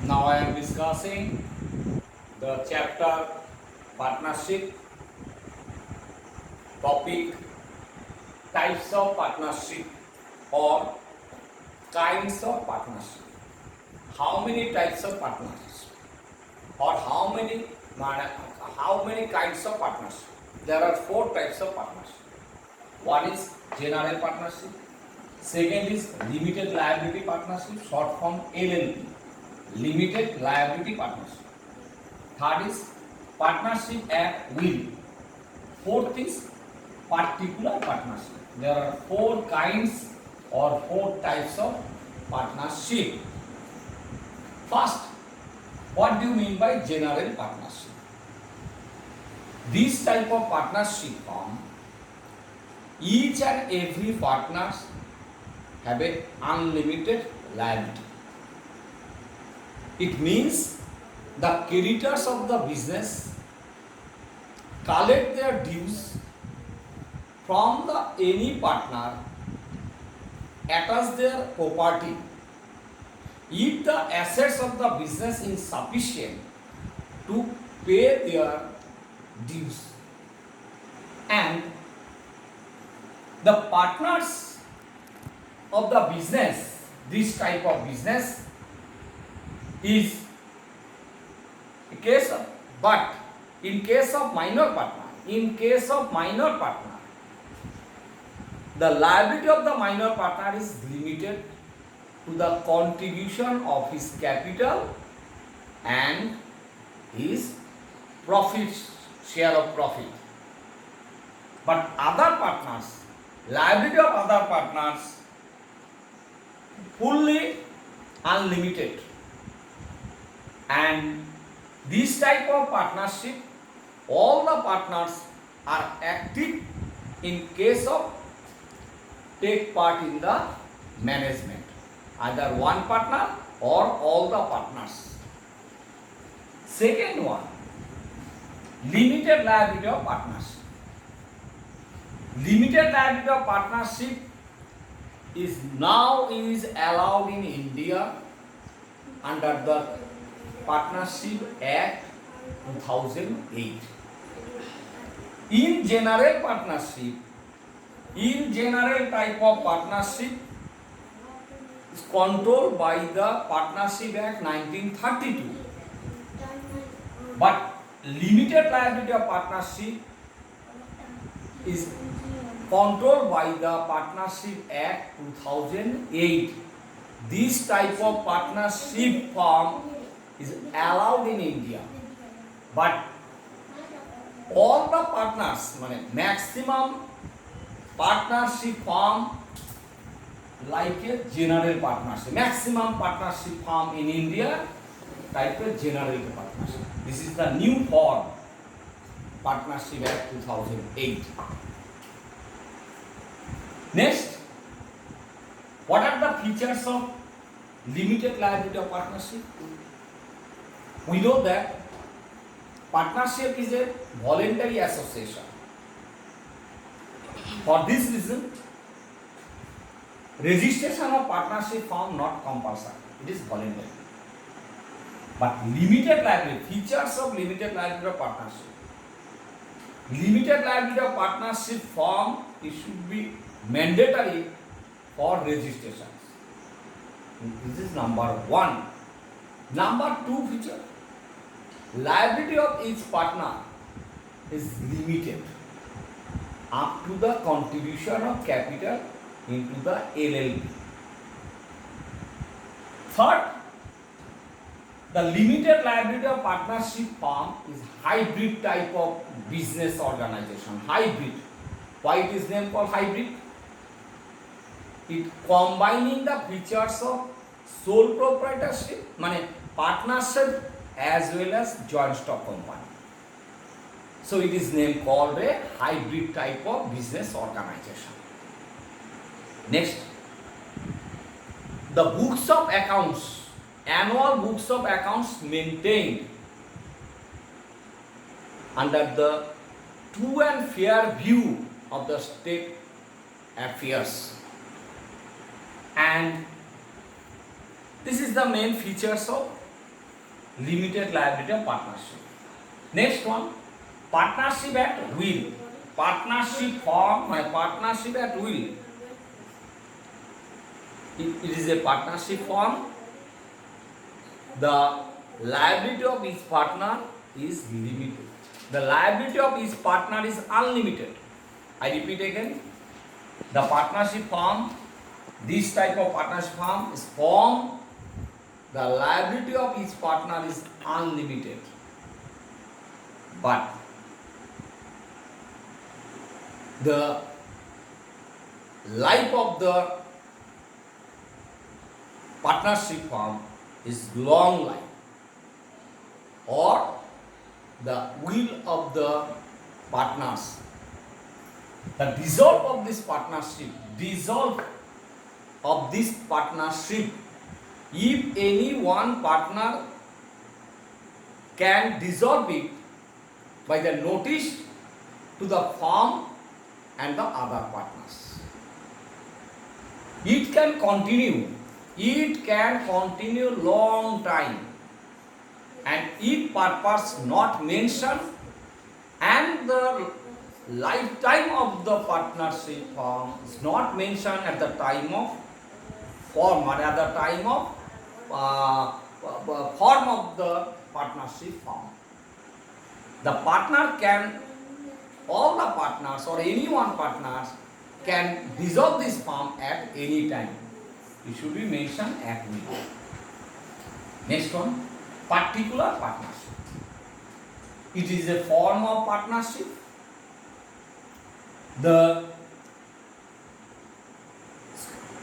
Now I am discussing the chapter partnership topic types of partnership or kinds of partnership. How many types of partnership or how many kinds of partnership? There are four types of partnership. One is general partnership. Second is limited liability partnership, short form LLP. Limited liability partnership. Third is partnership at will. Fourth is particular partnership. There are four kinds or four types of partnership. First, what do you mean by general partnership? This type of partnership form, each and every partners have an unlimited liability. It means the creditors of the business collect their dues from any partner, attach their property. If the assets of the business is sufficient to pay their dues, and the partners of the business, this type of business is a case of, but in case of minor partner, the liability of the minor partner is limited to the contribution of his capital and his profit, share of profit. But other partners, liability of other partners fully unlimited, and this type of partnership, all the partners are active in case of take part in the management, either one partner or all the partners. Second one, limited liability of partnership. Limited liability of partnership is allowed in India under the Partnership Act 2008. In general type of partnership is controlled by the Partnership Act 1932. But limited liability of partnership is controlled by the Partnership Act 2008. This type of partnership form is allowed in India, but all the partners, maximum partnership form like a general partnership, maximum partnership form in India type of general partnership. This is the new form, Partnership Act 2008. Next, what are the features of limited liability of partnership? We know that partnership is a voluntary association. For this reason, registration of partnership form not compulsory. It is voluntary. But limited liability, features of limited liability of partnership. Limited liability of partnership form, it should be mandatory for registrations. This is number one. Number two feature, liability of each partner is limited up to the contribution of capital into the LLP. Third, the limited liability of partnership form is hybrid type of business organization. Hybrid. Why it is named called hybrid? It combining the features of sole proprietorship, partnership as well as joint stock company. So it is named called a hybrid type of business organization. Next, the books of accounts, annual books of accounts maintained under the true and fair view of the state affairs. And this is the main features of limited liability of partnership. Next one, partnership at will. Partnership form, partnership at will. It is a partnership form. The liability of each partner is limited. The liability of each partner is unlimited. I repeat again. The partnership form, this type of partnership form is formed. The liability of each partner is unlimited. But the life of the partnership form is long life, or the will of the partners. The dissolve of this partnership, if any one partner can dissolve it by the notice to the firm and the other partners. It can continue long time, and if purpose not mentioned and the lifetime of the partnership form is not mentioned at the time of form, or at the time of form of the partnership form. The partner can, all the partners or any one partners can dissolve this form at any time. It should be mentioned at will. Next one, particular partnership. It is a form of partnership. The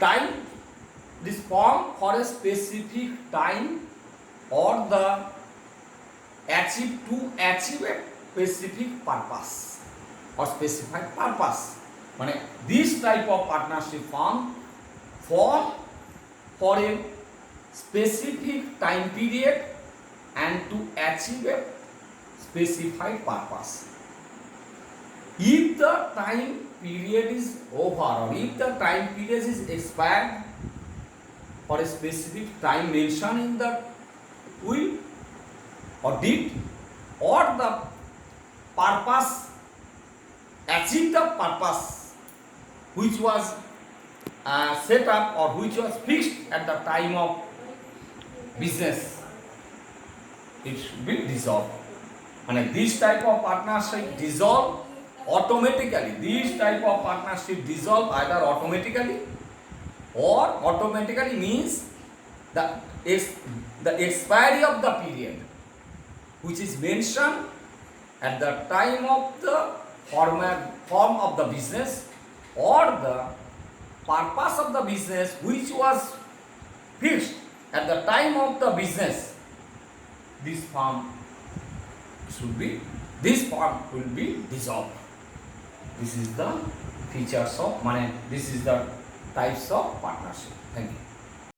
time, this form for a specific time or the achieve a specific purpose or specified purpose. This type of partnership form for a specific time period and to achieve a specified purpose. If the time period is over, or if the time period is expired for a specific time mentioned in the will or deed, or the purpose, achieve the purpose which was set up or which was fixed at the time of business, it should be dissolved. And this type of partnership dissolve automatically. This type of partnership dissolve either automatically, or automatically means the expiry of the period which is mentioned at the time of the form of the business, or the purpose of the business which was fixed at the time of the business. This form will be dissolved. This is the features of this is the types of partnership. Thank you.